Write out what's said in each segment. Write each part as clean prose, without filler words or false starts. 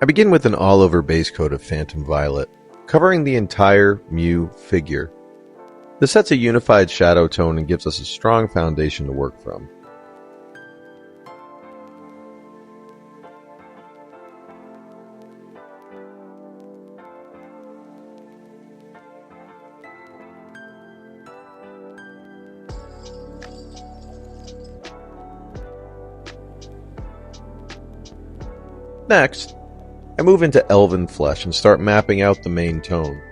I begin with an all-over base coat of Phantom Violet, covering the entire Mew figure. This sets a unified shadow tone and gives us a strong foundation to work from. Next, I move into Elven Flesh and start mapping out the main tone.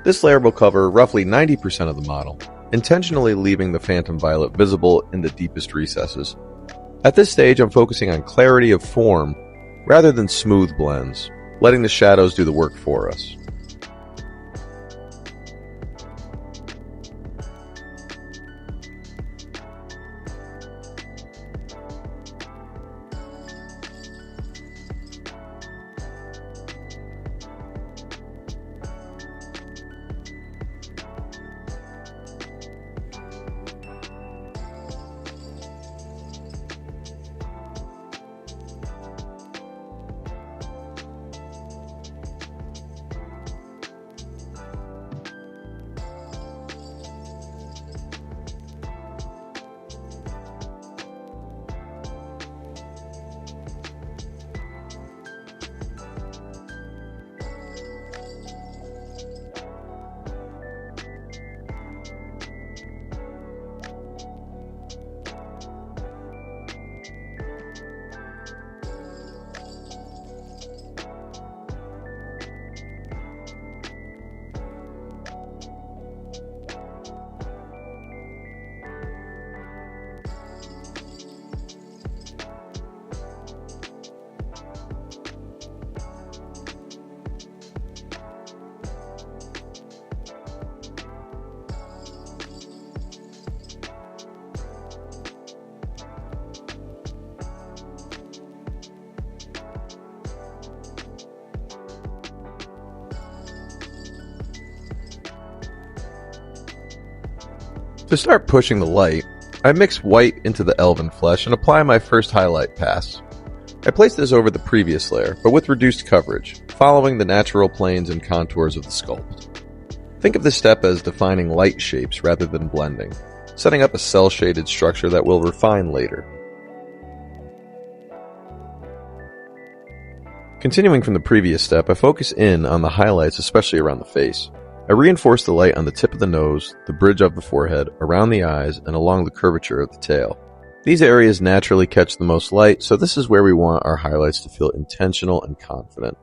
This layer will cover roughly 90% of the model, intentionally leaving the Phantom Violet visible in the deepest recesses. At this stage, I'm focusing on clarity of form rather than smooth blends, letting the shadows do the work for us. To start pushing the light, I mix white into the Elven Flesh and apply my first highlight pass. I place this over the previous layer, but with reduced coverage, following the natural planes and contours of the sculpt. Think of this step as defining light shapes rather than blending, setting up a cel-shaded structure that we'll refine later. Continuing from the previous step, I focus in on the highlights, especially around the face. I reinforce the light on the tip of the nose, the bridge of the forehead, around the eyes, and along the curvature of the tail. These areas naturally catch the most light, so this is where we want our highlights to feel intentional and confident.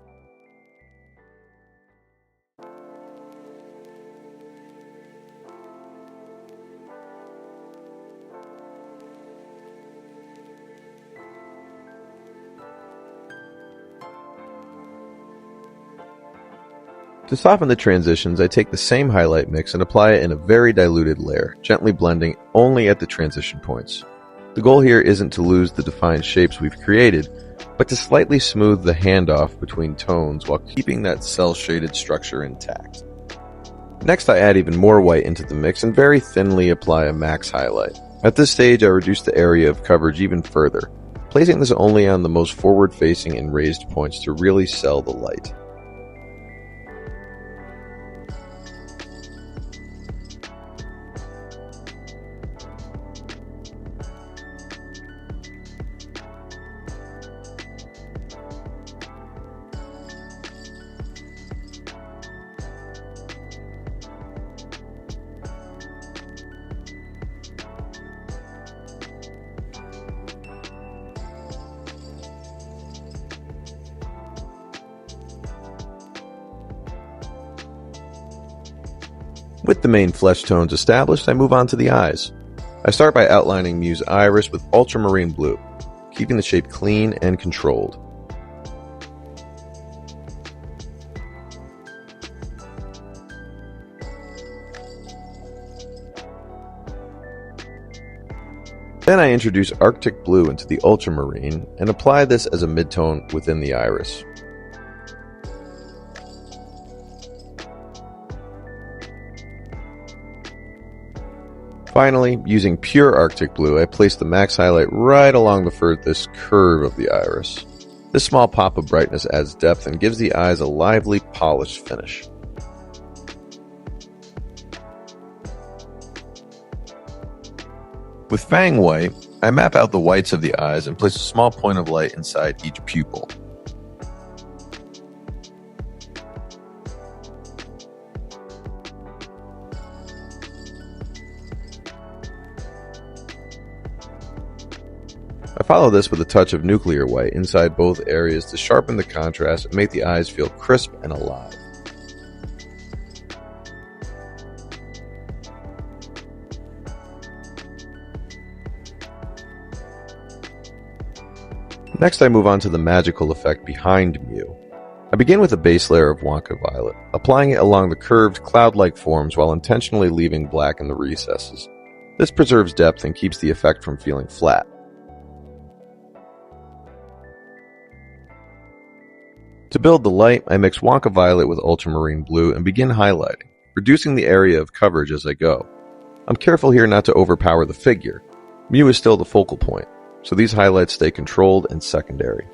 To soften the transitions, I take the same highlight mix and apply it in a very diluted layer, gently blending only at the transition points. The goal here isn't to lose the defined shapes we've created, but to slightly smooth the handoff between tones while keeping that cel-shaded structure intact. Next, I add even more white into the mix and very thinly apply a max highlight. At this stage, I reduce the area of coverage even further, placing this only on the most forward-facing and raised points to really sell the light. With the main flesh tones established, I move on to the eyes. I start by outlining Mew's iris with Ultramarine Blue, keeping the shape clean and controlled. Then I introduce Arctic Blue into the Ultramarine and apply this as a midtone within the iris. Finally, using pure Arctic Blue, I place the max highlight right along the furthest curve of the iris. This small pop of brightness adds depth and gives the eyes a lively, polished finish. With Fang White, I map out the whites of the eyes and place a small point of light inside each pupil. I follow this with a touch of nuclear white inside both areas to sharpen the contrast and make the eyes feel crisp and alive. Next, I move on to the magical effect behind Mew. I begin with a base layer of Wonka Violet, applying it along the curved, cloud-like forms while intentionally leaving black in the recesses. This preserves depth and keeps the effect from feeling flat. To build the light, I mix Wonka Violet with Ultramarine Blue and begin highlighting, reducing the area of coverage as I go. I'm careful here not to overpower the figure. Mew is still the focal point, so these highlights stay controlled and secondary.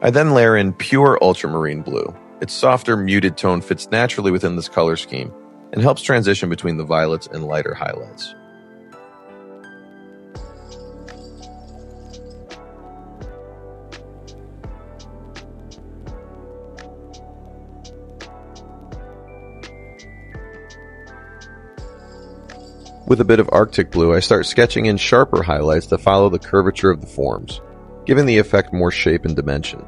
I then layer in pure Ultramarine Blue. Its softer, muted tone fits naturally within this color scheme and helps transition between the violets and lighter highlights. With a bit of Arctic Blue, I start sketching in sharper highlights to follow the curvature of the forms, giving the effect more shape and dimension.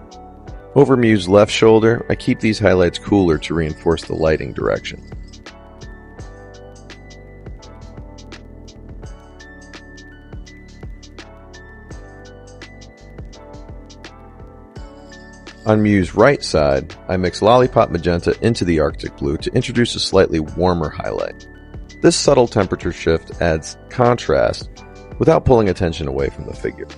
Over Mew's left shoulder, I keep these highlights cooler to reinforce the lighting direction. On Mew's right side, I mix Lollipop Magenta into the Arctic Blue to introduce a slightly warmer highlight. This subtle temperature shift adds contrast without pulling attention away from the figure.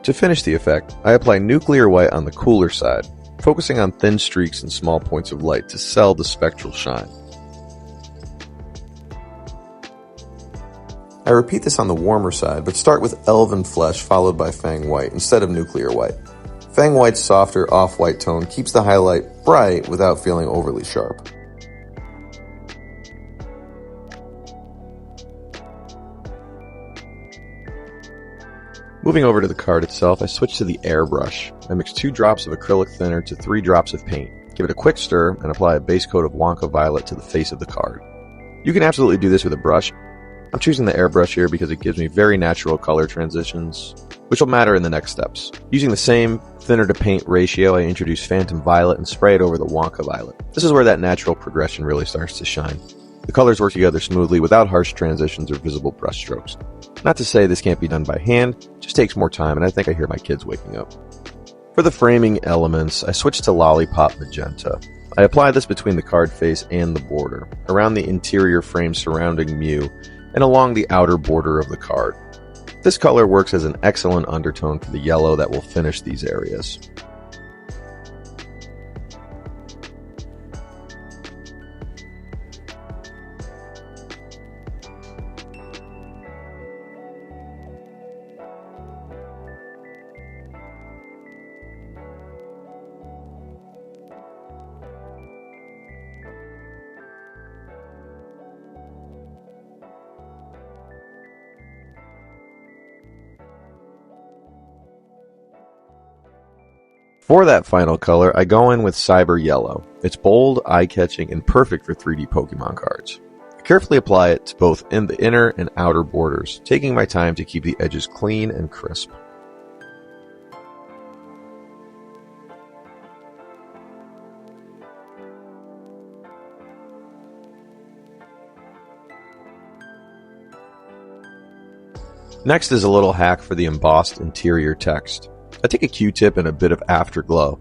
To finish the effect, I apply nuclear white on the cooler side, focusing on thin streaks and small points of light to sell the spectral shine. I repeat this on the warmer side, but start with Elven Flesh followed by Fang White instead of nuclear white. Fang White's softer, off-white tone keeps the highlight bright without feeling overly sharp. Moving over to the card itself, I switch to the airbrush. I mix 2 drops of acrylic thinner to 3 drops of paint, give it a quick stir, and apply a base coat of Wonka Violet to the face of the card. You can absolutely do this with a brush. I'm choosing the airbrush here because it gives me very natural color transitions, which will matter in the next steps. Using the same thinner to paint ratio, I introduce Phantom Violet and spray it over the Wonka Violet. This is where that natural progression really starts to shine. The colors work together smoothly without harsh transitions or visible brush strokes. Not to say this can't be done by hand, it just takes more time, and I think I hear my kids waking up. For the framing elements, I switch to Lollipop Magenta. I apply this between the card face and the border, around the interior frame surrounding Mew, and along the outer border of the card. This color works as an excellent undertone for the yellow that will finish these areas. For that final color, I go in with Cyber Yellow. It's bold, eye-catching, and perfect for 3D Pokemon cards. I carefully apply it to both in the inner and outer borders, taking my time to keep the edges clean and crisp. Next is a little hack for the embossed interior text. I take a Q-tip and a bit of afterglow,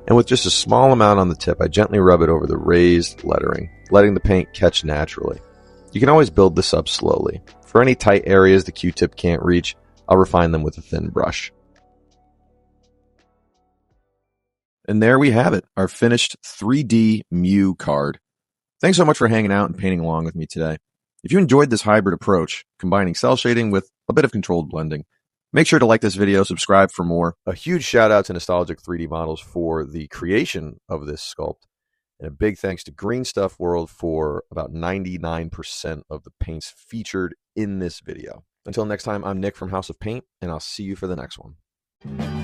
and with just a small amount on the tip, I gently rub it over the raised lettering, letting the paint catch naturally. You can always build this up slowly. For any tight areas the Q-tip can't reach, I'll refine them with a thin brush. And there we have it, our finished 3D Mew card. Thanks so much for hanging out and painting along with me today. If you enjoyed this hybrid approach, combining cel shading with a bit of controlled blending, make sure to like this video, subscribe for more. A huge shout out to Nostalgic 3D Models for the creation of this sculpt. And a big thanks to Green Stuff World for about 99% of the paints featured in this video. Until next time, I'm Nick from House of Paint, and I'll see you for the next one.